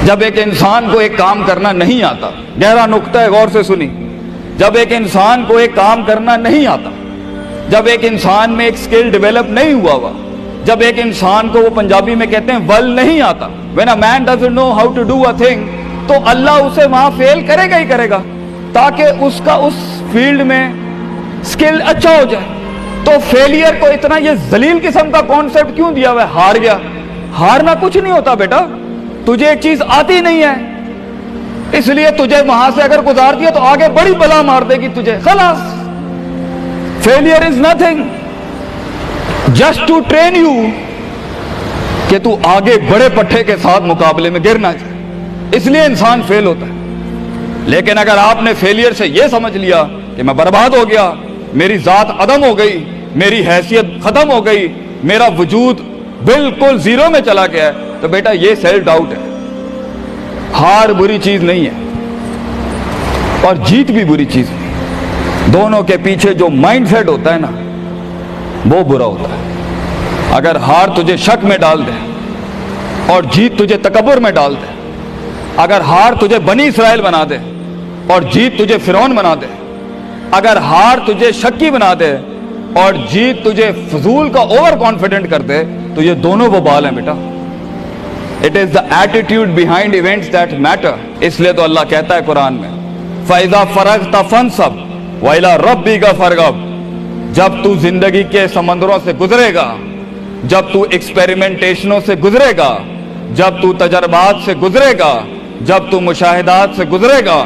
جب ایک انسان کو ایک کام کرنا نہیں آتا، گہرا نقطہ ہے، غور سے سنی، جب ایک انسان کو ایک کام کرنا نہیں آتا، جب ایک انسان میں ایک سکل ڈیولپ نہیں ہوا، جب ایک انسان کو وہ پنجابی میں کہتے ہیں ول نہیں آتا، when a man doesn't know how to do a thing، تو اللہ اسے وہاں فیل کرے گا ہی کرے گا تاکہ اس کا اس فیلڈ میں سکل اچھا ہو جائے۔ تو فیلئر کو اتنا یہ ذلیل قسم کا کانسیپٹ کیوں دیا ہوا ہے؟ ہار گیا، ہارنا کچھ نہیں ہوتا بیٹا، تجھے ایک چیز آتی نہیں ہے اس لیے تجھے وہاں سے اگر گزار دیا تو آگے بڑی بلا مار دے گی تجھے، خلاص۔ Failure is nothing just to train you کہ تو آگے بڑے پٹھے کے ساتھ مقابلے میں گر نہ جائے، اس لیے انسان فیل ہوتا ہے۔ لیکن اگر آپ نے فیلئر سے یہ سمجھ لیا کہ میں برباد ہو گیا، میری ذات عدم ہو گئی، میری حیثیت ختم ہو گئی، میرا وجود بالکل زیرو میں چلا گیا ہے، تو بیٹا یہ سیلف ڈاؤٹ ہے۔ ہار بری چیز نہیں ہے اور جیت بھی بری چیز نہیں، دونوں کے پیچھے جو مائنڈ سیٹ ہوتا ہے نا وہ برا ہوتا ہے۔ اگر ہار تجھے شک میں ڈال دے اور جیت تجھے تکبر میں ڈال دے، اگر ہار تجھے بنی اسرائیل بنا دے اور جیت تجھے فرعون بنا دے، اگر ہار تجھے شکی بنا دے اور جیت تجھے فضول کا اوور کانفیڈنٹ کر دے، تو یہ دونوں وبال ہیں بیٹا۔ It is the attitude behind events that matter۔ اس لیے تو اللہ کہتا ہے قرآن میں فَإِذَا فَرَغْتَ فَانْصَبْ وَإِلَىٰ رَبِّكَ فَارْغَب۔ جب تو زندگی کے سمندروں سے گزرے گا، جب تو ایکسپیریمنٹیشنوں سے گزرے گا، جب تو تجربات سے گزرے گا، جب تو مشاہدات سے گزرے گا،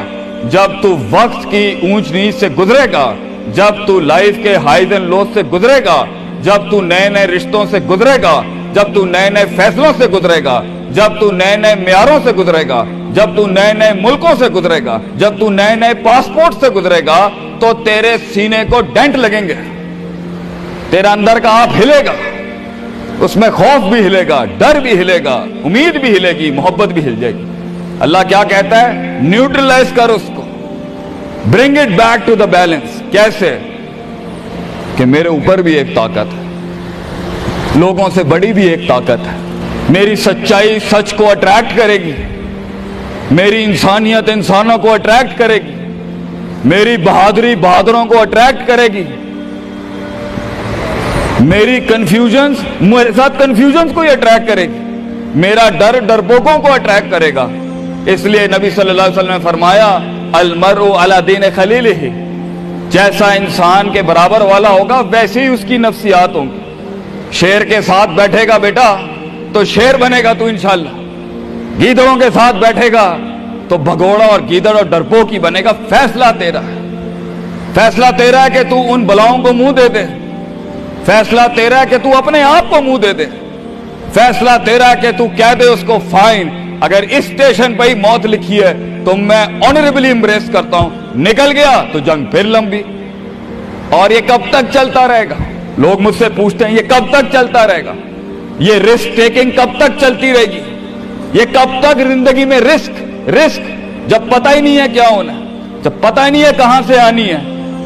جب تو وقت کی اونچ نیچ سے گزرے گا، جب تو لائف کے ہائیز اینڈ لوز سے گزرے گا، جب تو نئے نئے رشتوں سے گزرے گا، جب تو نئے نئے فیصلوں سے گزرے گا، جب تو نئے نئے معیاروں سے گزرے گا، جب تو نئے نئے ملکوں سے گزرے گا، جب تو نئے نئے پاسپورٹ سے گزرے گا، تو تیرے سینے کو ڈینٹ لگیں گے، تیرا اندر کا آپ ہلے گا، اس میں خوف بھی ہلے گا، ڈر بھی ہلے گا، امید بھی ہلے گی، محبت بھی ہل جائے گی۔ اللہ کیا کہتا ہے؟ نیوٹرلائز کر اس کو، bring it back to the balance. کیسے؟ کہ میرے اوپر بھی ایک طاقت ہے، لوگوں سے بڑی بھی ایک طاقت ہے، میری سچائی سچ کو اٹریکٹ کرے گی، میری انسانیت انسانوں کو اٹریکٹ کرے گی، میری بہادری بہادروں کو اٹریکٹ کرے گی، میری کنفیوژنز میرے ساتھ کنفیوژنز کو ہی اٹریکٹ کرے گی، میرا ڈر ڈرپوکوں کو اٹریکٹ کرے گا۔ اس لیے نبی صلی اللہ علیہ وسلم نے فرمایا المرء علی دین خلیلہ، جیسا انسان کے برابر والا ہوگا ویسے ہی اس کی نفسیات ہوں گی۔ شیر کے ساتھ بیٹھے گا بیٹا تو شیر بنے گا تو انشاءاللہ، گیدڑوں کے ساتھ بیٹھے گا تو بھگوڑا اور گیدڑ اور ڈرپوک ہی بنے گا۔ فیصلہ تیرا ہے، فیصلہ تیرا ہے کہ تو ان بلاؤں کو منہ دے دے، فیصلہ تیرا ہے کہ تو اپنے آپ کو منہ دے دے، فیصلہ تیرا ہے کہ تو کہہ دے اس کو فائن، اگر اس اسٹیشن پہ ہی موت لکھی ہے تو میں آنریبلی امبریس کرتا ہوں، نکل گیا تو جنگ پھر لمبی۔ اور یہ کب تک چلتا رہے گا؟ لوگ مجھ سے پوچھتے ہیں یہ کب تک چلتا رہے گا؟ یہ رسک ٹیکنگ کب تک چلتی رہے گی؟ یہ کب تک زندگی میں رسک جب پتہ ہی نہیں ہے کیا ہونا ہے، جب پتہ ہی نہیں ہے کہاں سے آنی ہے،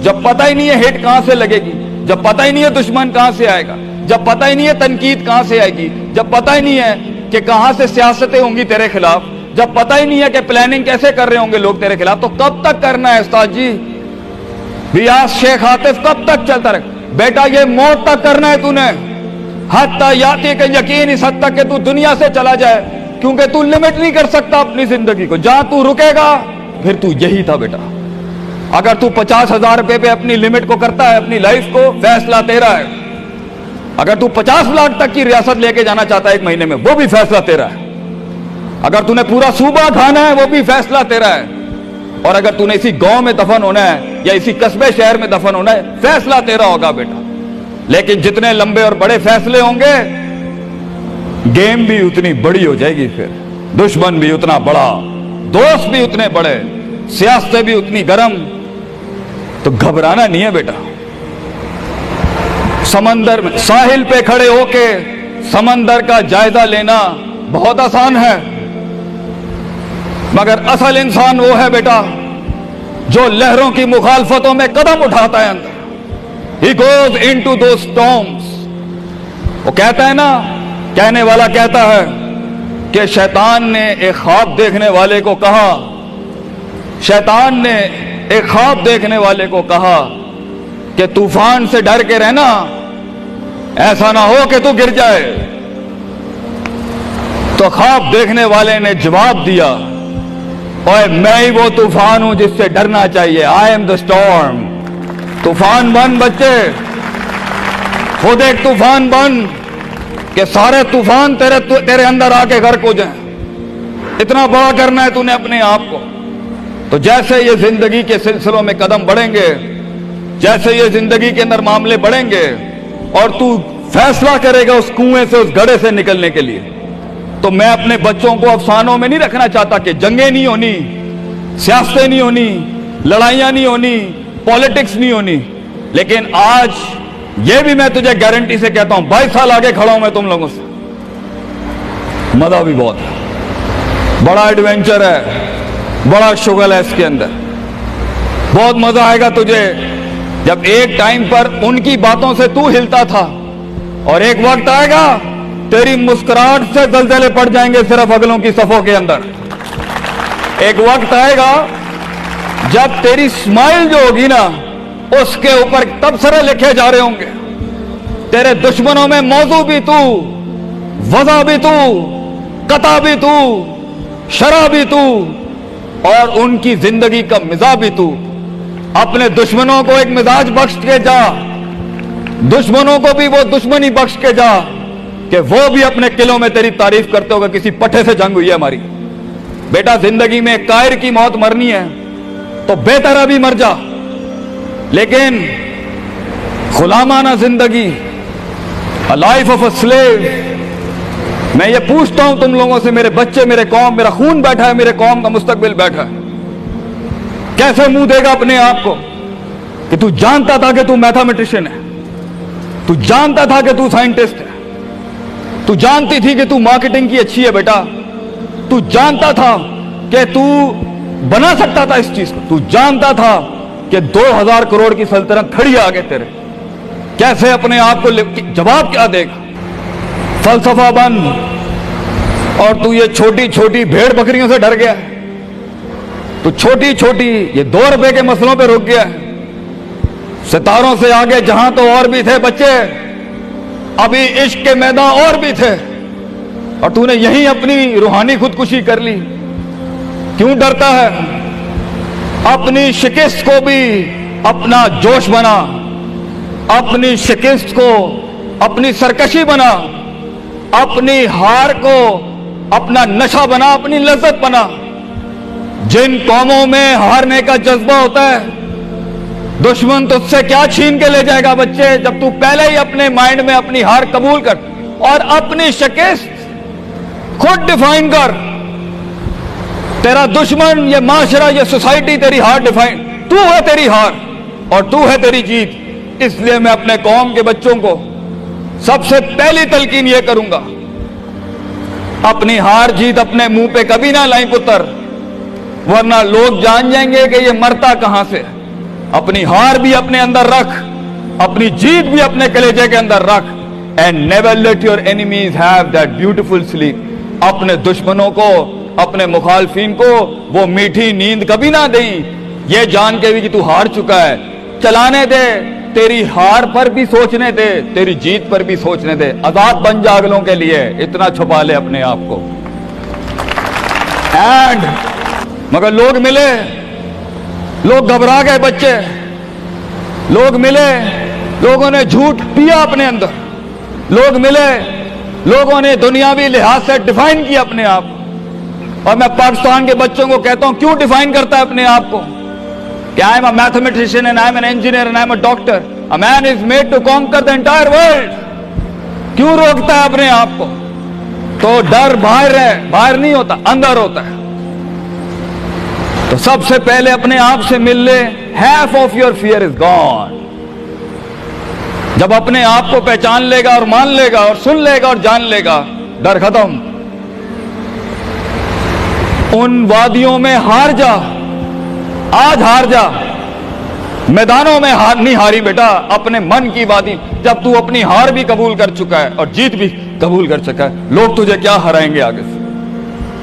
جب پتہ ہی نہیں ہے ہٹ کہاں سے لگے گی، جب پتہ ہی نہیں ہے دشمن کہاں سے آئے گا، جب پتہ ہی نہیں ہے تنقید کہاں سے آئے گی، جب پتہ ہی نہیں ہے کہ کہاں سے سیاستیں ہوں گی تیرے خلاف، جب پتہ ہی نہیں ہے کہ پلاننگ کیسے کر رہے ہوں گے لوگ تیرے خلاف، تو کب تک کرنا ہے استاد جی؟ ریاض شیخ عاطف کب تک چلتا رہے؟ بیٹا یہ موت تک کرنا ہے تو نے، حتی یاتی کہ یقین اس حد تک کہ تو دنیا سے چلا جائے، کیونکہ تو لمٹ نہیں کر سکتا اپنی زندگی کو، جہاں تو رکے گا پھر تو یہی تھا بیٹا۔ اگر تو 50,000 روپے پہ اپنی لمٹ کو کرتا ہے اپنی لائف کو، فیصلہ تیرا ہے۔ اگر تو 50 لاکھ تک کی ریاست لے کے جانا چاہتا ہے ایک مہینے میں، وہ بھی فیصلہ تیرا ہے۔ اگر تو نے پورا صوبہ کھانا ہے وہ بھی فیصلہ تیرا ہے۔ اور اگر تو نے اسی گاؤں میں دفن ہونا ہے یا اسی قصبے شہر میں دفن ہونا ہے، فیصلہ تیرا ہوگا بیٹا۔ لیکن جتنے لمبے اور بڑے فیصلے ہوں گے، گیم بھی اتنی بڑی ہو جائے گی، پھر دشمن بھی اتنا بڑا، دوست بھی اتنے بڑے، سیاستیں بھی اتنی گرم۔ تو گھبرانا نہیں ہے بیٹا۔ سمندر میں ساحل پہ کھڑے ہو کے سمندر کا جائزہ لینا بہت آسان ہے، مگر اصل انسان وہ ہے بیٹا جو لہروں کی مخالفتوں میں قدم اٹھاتا ہے اندر۔ He goes into those storms۔ وہ کہتا ہے نا، کہنے والا کہتا ہے کہ شیطان نے ایک خواب دیکھنے والے کو کہا، شیطان نے ایک خواب دیکھنے والے کو کہا کہ طوفان سے ڈر کے رہنا، ایسا نہ ہو کہ تو گر جائے۔ تو خواب دیکھنے والے نے جواب دیا، اوے میں ہی وہ طوفان ہوں جس سے ڈرنا چاہیے، آئی ایم دا اسٹارم۔ طوفان بن بچے، خود ایک طوفان بن کہ سارے طوفان تیرے اندر آ کے غرق ہو جائیں۔ اتنا بڑا کرنا ہے تو نے اپنے آپ کو۔ تو جیسے یہ زندگی کے سلسلوں میں قدم بڑھیں گے، جیسے یہ زندگی کے اندر معاملے بڑھیں گے اور تو فیصلہ کرے گا اس کنویں سے، اس گڑھے سے نکلنے کے لیے، تو میں اپنے بچوں کو افسانوں میں نہیں رکھنا چاہتا کہ جنگیں نہیں ہونی، سیاستیں نہیں ہونی، لڑائیاں نہیں ہونی، پالیٹکس نہیں ہونی، لیکن آج یہ بھی میں تجھے گارنٹی سے کہتا ہوں، 22 سال آگے کھڑا ہوں میں تم لوگوں سے، مزہ بھی بہت ہے، بڑا ایڈونچر ہے، بڑا شغل ہے اس کے اندر، بہت مزہ آئے گا تجھے جب ایک ٹائم پر ان کی باتوں سے تو ہلتا تھا اور ایک وقت آئے گا تیری مسکراہٹ سے زلزلے پڑ جائیں گے صرف اگلوں کی صفوں کے اندر۔ ایک وقت آئے گا جب تیری اسمائل جو ہوگی نا اس کے اوپر تبصرے لکھے جا رہے ہوں گے، تیرے دشمنوں میں موضوع بھی تو، وضع بھی تو، قطع بھی تو، شرح بھی تو، اور ان کی زندگی کا مزاج بھی تو۔ اپنے دشمنوں کو ایک مزاج بخش کے جا، دشمنوں کو بھی وہ دشمنی بخش کے جا کہ وہ بھی اپنے قلعوں میں تیری تعریف کرتے ہوگا کسی پٹھے سے جنگ ہوئی ہے ہماری۔ بیٹا زندگی میں کائر کی موت مرنی ہے تو بہتر ابھی مر جا، لیکن غلامانہ زندگی، a life of a slave، میں یہ پوچھتا ہوں تم لوگوں سے، میرے بچے، میرے قوم، میرا خون بیٹھا ہے، میرے قوم کا مستقبل بیٹھا ہے، کیسے منہ دے گا اپنے آپ کو کہ تو جانتا تھا کہ تو میتھمیٹیشین ہے، تو جانتا تھا کہ تو سائنٹسٹ ہے، تو جانتی تھی کہ تو مارکیٹنگ کی اچھی ہے بیٹا، تو جانتا تھا کہ تو بنا سکتا تھا اس چیز کو، تو جانتا تھا کہ 2000 کروڑ کی سلطنت کھڑی آگے تیرے، کیسے اپنے آپ کو جواب کیا دے گا؟ فلسفہ بن، اور تو یہ چھوٹی چھوٹی بھیڑ بکریوں سے ڈر گیا ہے، تو چھوٹی چھوٹی یہ 2 روپے کے مسئلوں پہ رک گیا ہے۔ ستاروں سے آگے جہاں تو اور بھی تھے بچے، ابھی عشق کے میدان اور بھی تھے، اور تو نے یہیں اپنی روحانی خودکشی کر لی۔ کیوں ڈرتا ہے؟ اپنی شکست کو بھی اپنا جوش بنا، اپنی شکست کو اپنی سرکشی بنا، اپنی ہار کو اپنا نشہ بنا، اپنی لذت بنا۔ جن قوموں میں ہارنے کا جذبہ ہوتا ہے، دشمن تجھ سے کیا چھین کے لے جائے گا بچے، جب تو پہلے ہی اپنے مائنڈ میں اپنی ہار قبول کر اور اپنی شکست خود ڈیفائن کر۔ تیرا دشمن، یہ معاشرہ، یہ سوسائٹی تیری ہار ڈیفائن، تو ہے تیری ہار اور تو ہے تیری جیت۔ اس لیے میں اپنے قوم کے بچوں کو سب سے پہلی تلقین یہ کروں گا، اپنی ہار جیت اپنے منہ پہ کبھی نہ لائیں پتر، ورنہ لوگ جان جائیں گے کہ یہ مرتا کہاں سے۔ اپنی ہار بھی اپنے اندر رکھ، اپنی جیت بھی اپنے کلیجے کے اندر رکھ، and never let your enemies have that beautiful sleep۔ اپنے دشمنوں کو، اپنے مخالفین کو وہ میٹھی نیند کبھی نہ دیں، یہ جان کے بھی کہ تو ہار چکا ہے۔ چلانے دے، تیری ہار پر بھی سوچنے دے، تیری جیت پر بھی سوچنے دے۔ آزاد بن جا اگلوں کے لیے، اتنا چھپا لے اپنے آپ کو۔ اینڈ مگر لوگ ملے، لوگ گھبرا گئے بچے، لوگ ملے، لوگوں نے جھوٹ پیا اپنے اندر، لوگ ملے، لوگوں نے دنیاوی لحاظ سے ڈیفائن کیا اپنے آپ۔ اور میں پاکستان کے بچوں کو کہتا ہوں، کیوں ڈیفائن کرتا ہے اپنے آپ کو کہ I am a mathematician and I am an engineer and I am a doctor. A man is made to conquer the entire world. کیوں روکتا ہے اپنے آپ کو؟ تو ڈر باہر ہے، باہر نہیں ہوتا، اندر ہوتا ہے۔ تو سب سے پہلے اپنے آپ سے مل لے، half of your fear is gone۔ جب اپنے آپ کو پہچان لے گا اور مان لے گا اور سن لے گا اور جان لے گا، ڈر ختم۔ ان وادیوں میں ہار جا، آج ہار جا، میدانوں میں ہار نہیں ہاری بیٹا، اپنے من کی وادی۔ جب تو اپنی ہار بھی قبول کر چکا ہے اور جیت بھی قبول کر چکا ہے، لوگ تجھے کیا ہرائیں گے آگے سے؟